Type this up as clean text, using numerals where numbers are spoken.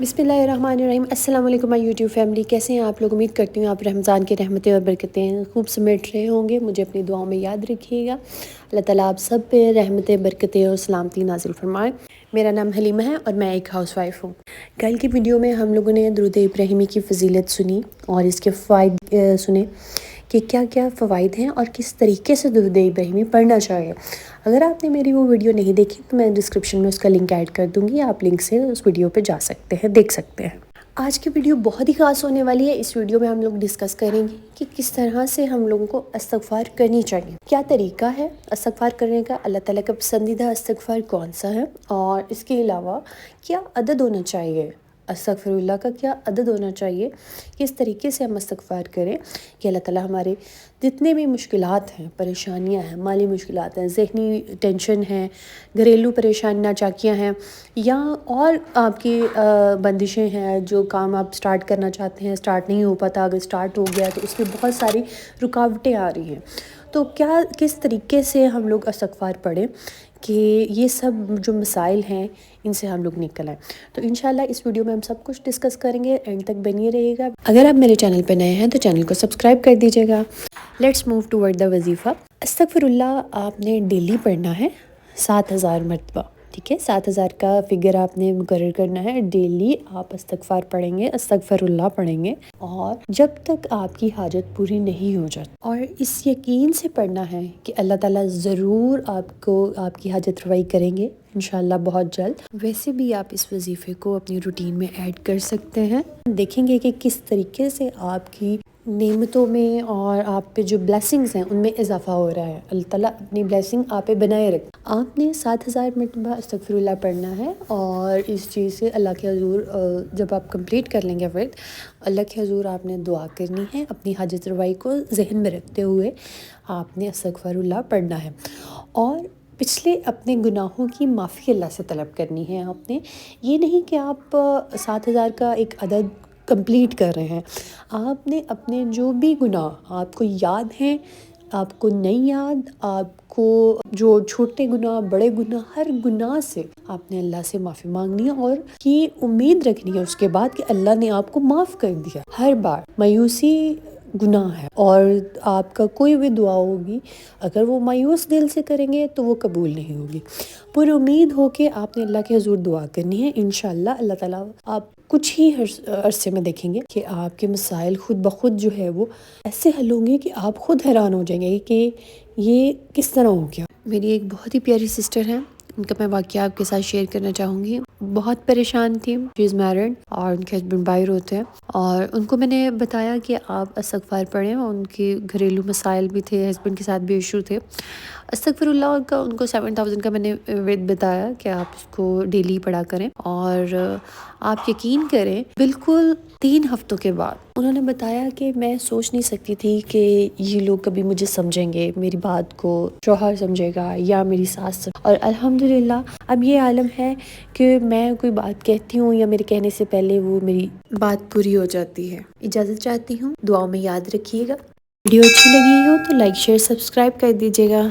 बिस्मिल्लाहिर्रहमानिर्रहीम। अस्सलाम वालेकुम माय यूट्यूब फैमिली। कैसे हैं आप लोग? उम्मीद करती हूँ आप रमज़ान की रहमतें और बरकतें खूब समेट रहे होंगे। मुझे अपनी दुआओं में याद रखिएगा। अल्लाह ताला आप सब पे रहमतें, बरकतें और सलामती नाज़िल फरमाए। मेरा नाम हलीमा है और मैं एक हाउसवाइफ हूँ। कल की वीडियो में हम लोगों ने दुरूद इब्राहिमी की फ़जीलत सुनी और इसके फ़वाइद सुने कि क्या क्या फ़वाइद हैं और किस तरीके से दुरूद इब्राहिमी पढ़ना चाहिए। अगर आपने मेरी वो वीडियो नहीं देखी तो मैं डिस्क्रिप्शन में उसका लिंक ऐड कर दूँगी, आप लिंक से उस वीडियो पे जा सकते हैं, देख सकते हैं। आज की वीडियो बहुत ही ख़ास होने वाली है। इस वीडियो में हम लोग डिस्कस करेंगे कि किस तरह से हम लोगों को इस्तग़फ़ार करनी चाहिए, क्या तरीका है इस्तग़फ़ार करने का, अल्लाह ताला का पसंदीदा इस्तग़फ़ार कौन सा है और इसके अलावा क्या अदद होना चाहिए, अस्तग़फ़िरुल्लाह का क्या अदद होना चाहिए, किस तरीके से हम इस्तग़फ़ार करें कि अल्लाह ताला हमारे जितने भी मुश्किलात हैं, परेशानियां हैं, माली मुश्किलात हैं, ज़हनी टेंशन है, घरेलू परेशानी नाचाकियाँ हैं या और आपकी बंदिशें हैं, जो काम आप स्टार्ट करना चाहते हैं स्टार्ट नहीं हो पाता, अगर स्टार्ट हो गया तो उसकी बहुत सारी रुकावटें आ रही हैं, तो क्या किस तरीके से हम लोग इस्तग़फ़ार पढ़ें कि ये सब जो मसाइल हैं इनसे हम लोग निकल आएँ। तो इंशाल्लाह इस वीडियो में हम सब कुछ डिस्कस करेंगे, एंड तक बनिए रहिएगा। अगर आप मेरे चैनल पर नए हैं तो चैनल को सब्सक्राइब कर दीजिएगा। लेट्स मूव टूवर्ड द वजीफ़ा। अस्तग़फ़िरुल्लाह आपने डेली पढ़ना है 7000 मरतबा, ठीक है। 7000 का फिगर आपने मुकर्रर करना है। डेली आप इस्तग़फ़ार पढ़ेंगे, अस्तग़फ़िरुल्लाह पढ़ेंगे और जब तक आपकी हाजत पूरी नहीं हो जाती, और इस यकीन से पढ़ना है कि अल्लाह ताला ज़रूर आपको आपकी हाजत रवाई करेंगे इंशाल्लाह बहुत जल्द। वैसे भी आप इस वजीफ़े को अपनी रूटीन में ऐड कर सकते हैं। देखेंगे कि किस तरीके से आपकी नेमतों में और आप पे जो ब्लेसिंग्स हैं उनमें इजाफा हो रहा है। अल्लाह ताला अपनी ब्लेसिंग आप पे बनाए रखे। आपने 7000 मरतबा अस्तग़फ़िरुल्लाह पढ़ना है और इस चीज़ से अल्लाह के हज़ूर जब आप कंप्लीट कर लेंगे वर्द, अल्लाह के हज़ूर आपने दुआ करनी है। अपनी हाजत रवाई को जहन में रखते हुए आपने अस्तग़फ़िरुल्लाह पढ़ना है और पिछले अपने गुनाहों की माफ़ी अल्लाह से तलब करनी है। आपने ये नहीं कि आप 7000 का एक अदद कंप्लीट कर रहे हैं, आपने अपने जो भी गुनाह आपको याद हैं, आपको नहीं याद, आपको जो छोटे गुनाह बड़े गुनाह, हर गुनाह से आपने अल्लाह से माफ़ी मांगनी है और ये उम्मीद रखनी है उसके बाद कि अल्लाह ने आपको माफ़ कर दिया। हर बार मायूसी गुनाह है और आपका कोई भी दुआ होगी अगर वो मायूस दिल से करेंगे तो वो कबूल नहीं होगी। पूरी उम्मीद हो के आपने अल्लाह के हज़ूर दुआ करनी है। इंशाल्लाह अल्लाह ताला आप कुछ ही अरसे में देखेंगे कि आपके मसाइल खुद ब खुद जो है वो ऐसे हल होंगे कि आप खुद हैरान हो जाएंगे कि ये किस तरह हो गया। मेरी एक बहुत ही प्यारी सिस्टर है, उनका मैं वाक़या आपके साथ शेयर करना चाहूँगी। बहुत परेशान थी, शी इज़ मैरिड और उनके हस्बैंड बाहर होते हैं और उनको मैंने बताया कि आप इस्तग़फ़ार पढ़ें। उनके घरेलू मसाइल भी थे, हस्बैंड के साथ भी इशू थे। अस्तग़फ़िरुल्लाह का उनको 7000 का मैंने विद बताया कि आप इसको डेली पढ़ा करें और आप यकीन करें बिल्कुल 3 हफ्तों के बाद उन्होंने बताया कि मैं सोच नहीं सकती थी कि ये लोग कभी मुझे समझेंगे, मेरी बात को शौहर समझेगा या मेरी सास और अल्हम्दुलिल्लाह अब ये आलम है कि मैं कोई बात कहती हूँ या मेरे कहने से पहले वो मेरी बात पूरी हो जाती है। इजाज़त चाहती हूँ, दुआओं में याद रखिएगा। वीडियो अच्छी लगी हो तो लाइक शेयर सब्सक्राइब कर दीजिएगा।